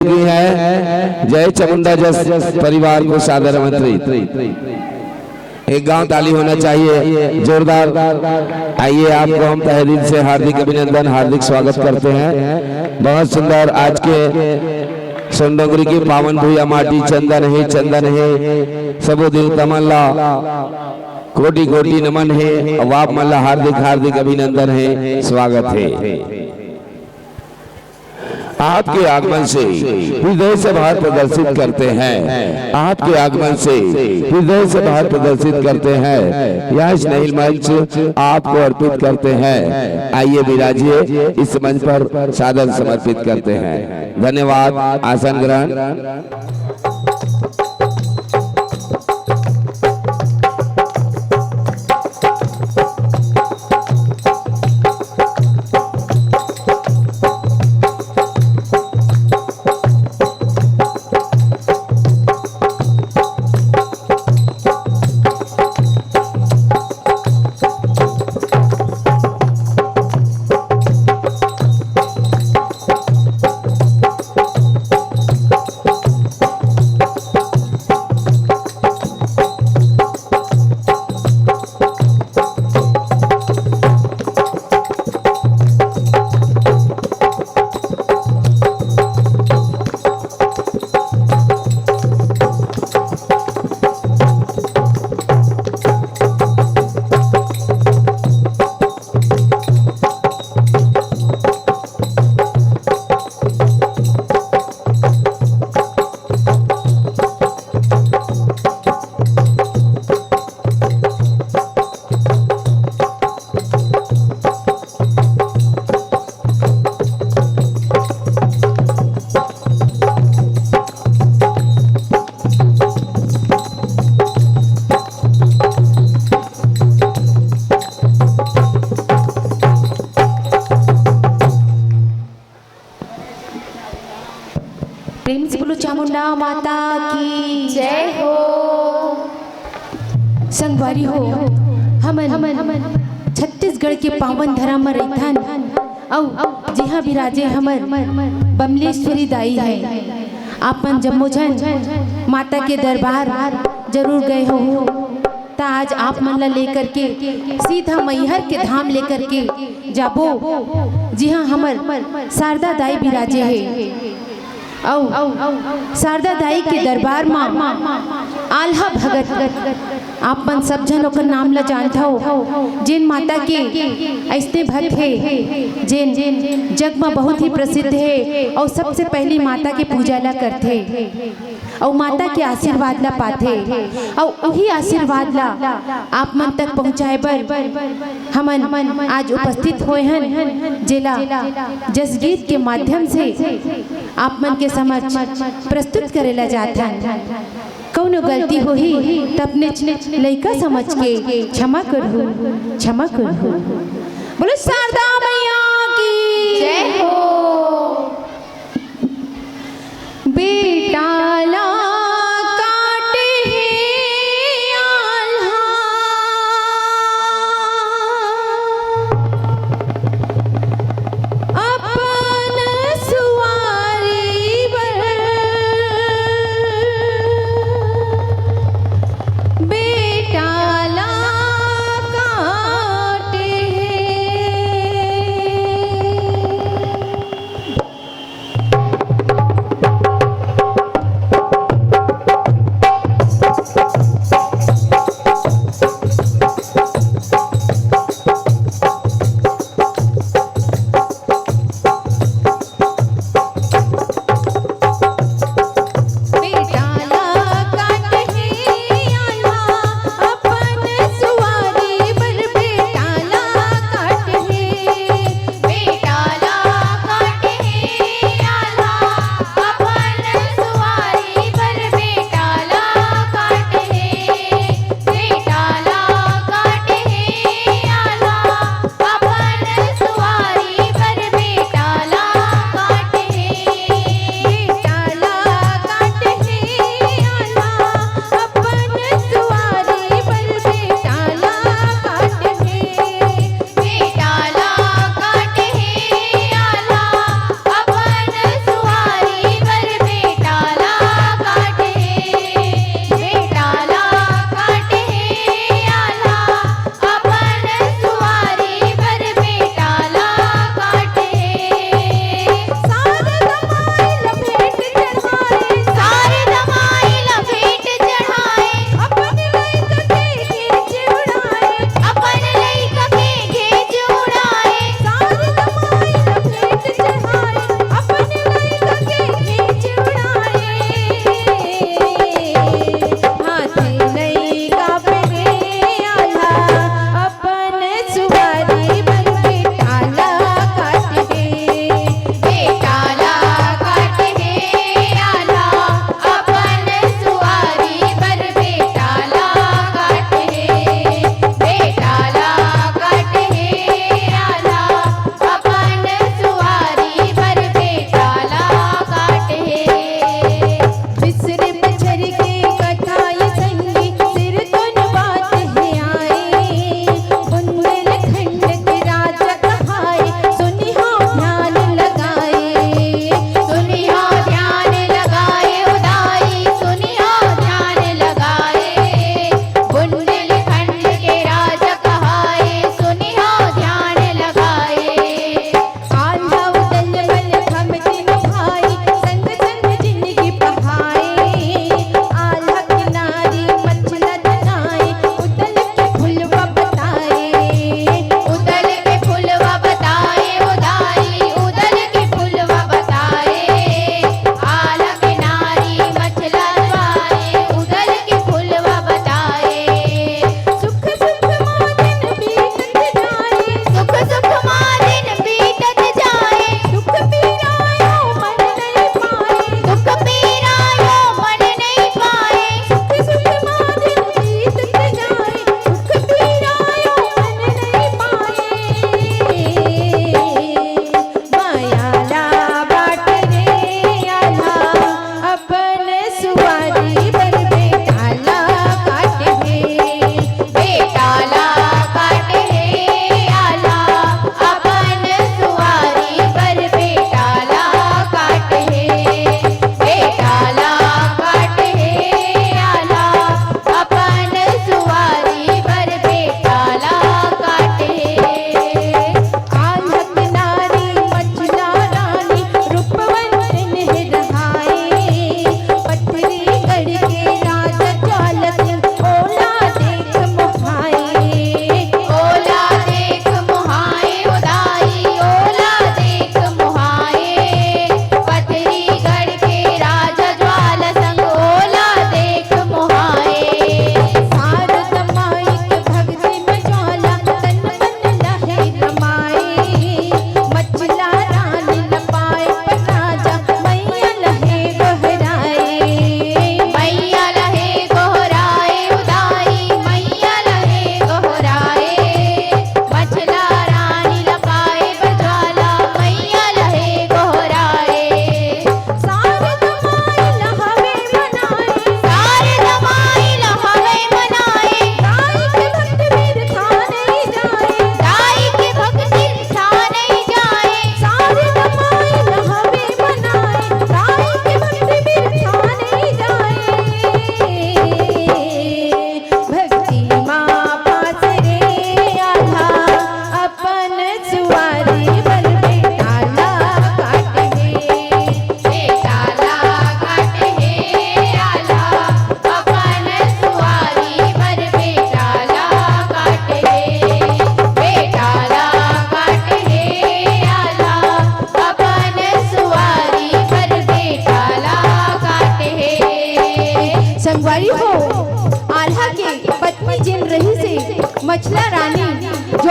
की है। जय चामुंडा जस परिवार को सादर आमंत्रित। एक गांव ताली होना चाहिए जोरदार। आइए आपको हम तहे दिल से हार्दिक अभिनंदन हार्दिक स्वागत करते हैं। बहुत सुंदर आज के सोनडोंगरी की पावन भूया माटी चंदन है सबो दिल तमल्ला कोटि कोटि नमन है। वाप मल्ला हार्दिक हार्दिक अभिनंदन है स्वागत है। आपके आगमन से हृदय से बाहर प्रदर्शित करते हैं। आपके आगमन से हृदय से बाहर प्रदर्शित करते हैं। यह स्नेहिल मंच आपको अर्पित करते हैं। आइए विराजिए इस मंच पर सादर समर्पित करते हैं। धन्यवाद। आसन ग्रहण। प्रेम से बोलो चामुंडा माता की जय हो। संगवारी हो हमन छत्तीसगढ़ के पावन धरा में रहिथन औ जिहा विराजे हमर बमलेश्वरी दाई है। आपन जम्मो झन माता के दरबार जरूर गए हो ता आज आप मन ला लेकर के सीधा मैहर के धाम लेकर के जाबो। जी हाँ हमर शारदा दाई विराजे है औ शारदा दाई के दरबार में आल्हा भगत आप मन सब जन ओकर नाम ला जानता हो। जिन माता के ऐसने भक्त है जिन जग में बहुत ही प्रसिद्ध है और सबसे पहली माता के पूजा ला करते और माता के आशीर्वाद ला पाते और वही आशीर्वाद ला आप मन तक पहुँचाए बर हमन आज उपस्थित हुए हैं। जिला जसगीत के माध्यम से आप मन के समझ प्रस्तुत करेला जाता है। कौनो गलती होही त अपने लइका समझ के क्षमा करहु क्षमा करहु। बोलो शारदा मैया की जय हो। बेटा ला काटे हैं आल्हा अपन सुवारी बर बेटा ला काटे हैं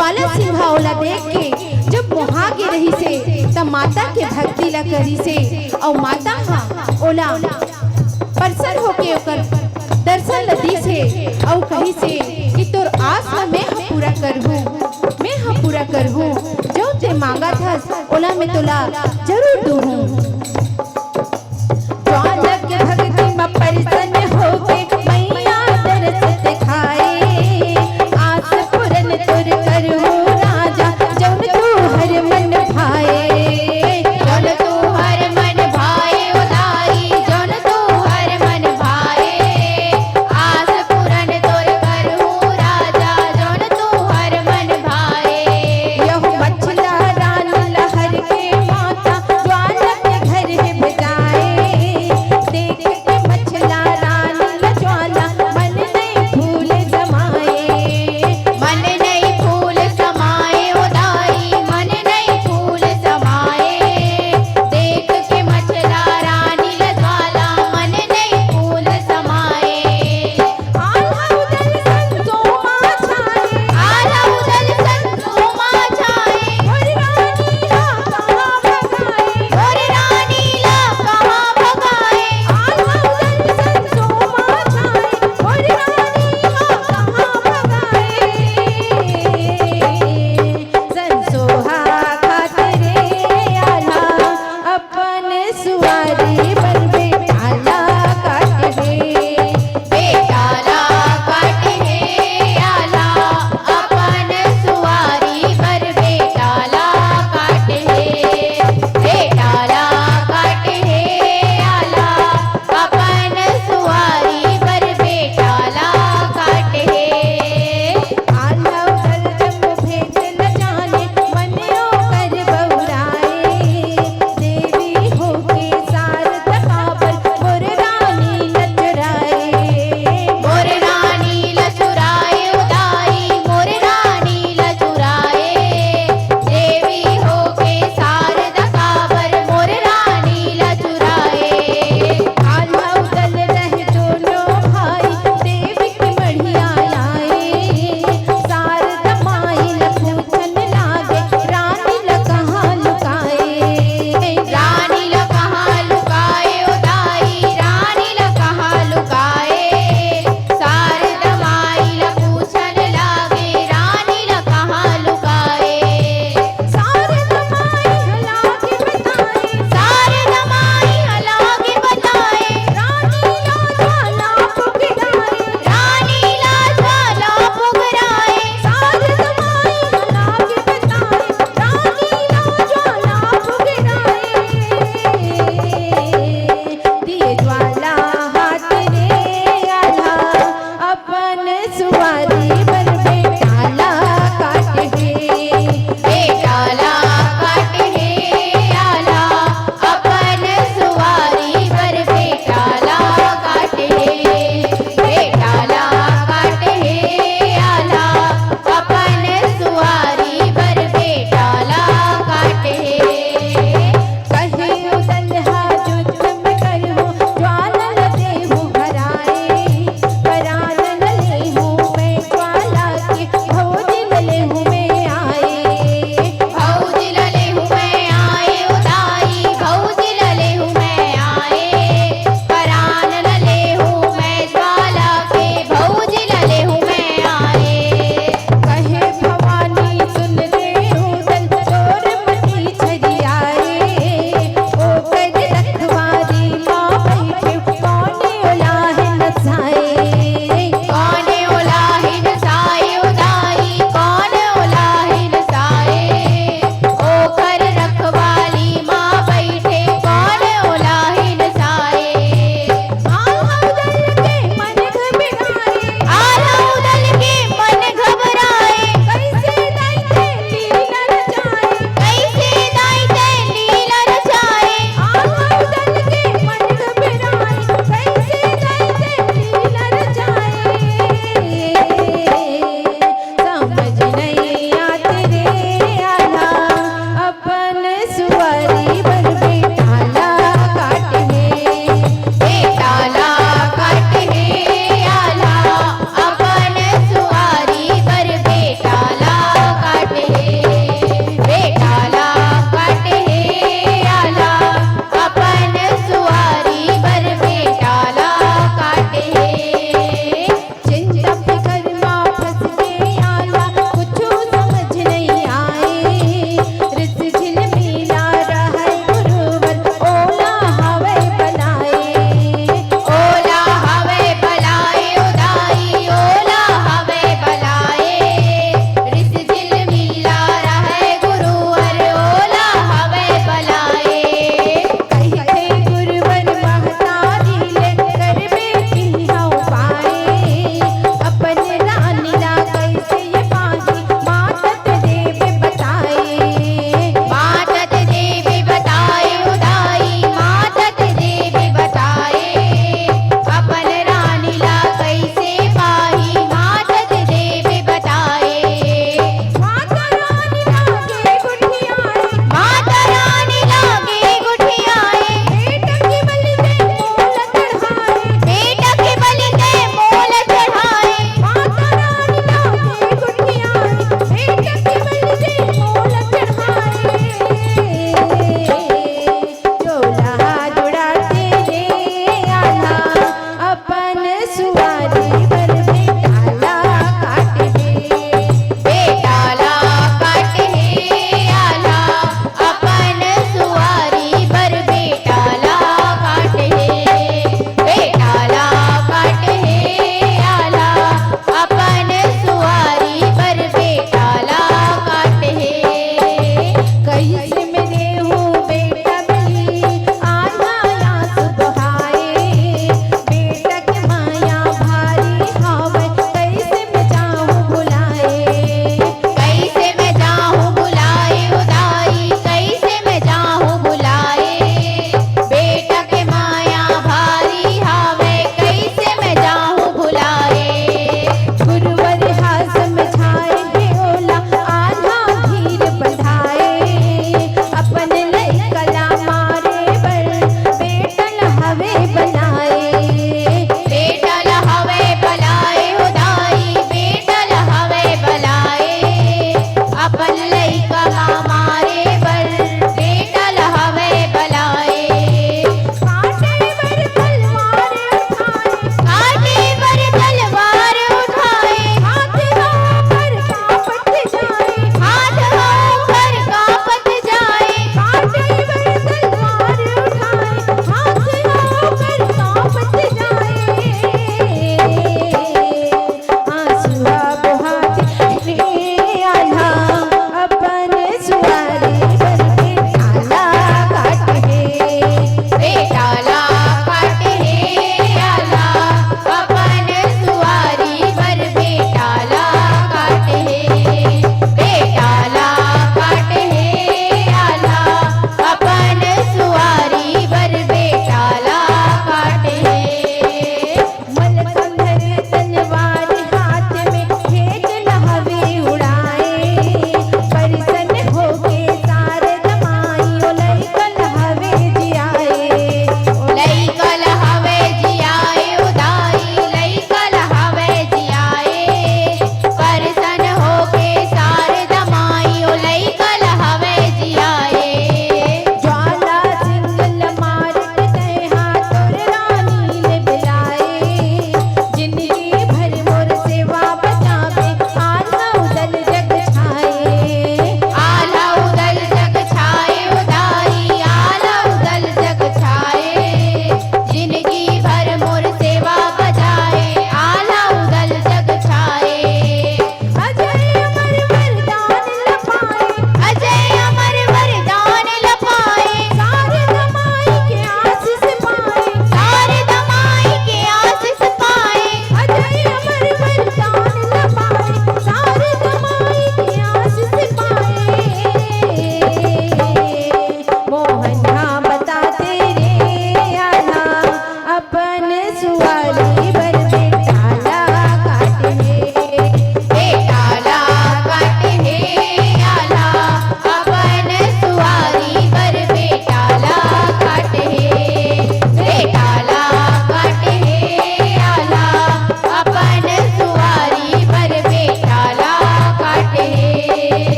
ज्वाला सिंहा ओला देख के जब मोहा के रही से तब माता के भक्ति ला करी से और माता हा ओला प्रसन्न होके ओकर दर्शन लदी से और कही से कि तोर आस ला मैं हम पूरा करहूँ जो ते मांगा था ओला में तोला जरूर दूहूँ। ज्वाला के भक्ति में प्रसन्न होके मैया दर्श दिखाए आस पूरन तोर करहूँ राजा जौन तू हर मन भाए जौन तू हर मन भाए उदाई जौन तू हर मन भाए आस पूरन तोर करहूँ राजा जौन तू हर मन भाए। यह मछला रान लहर के माता ज्वाला के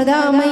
शारदा मई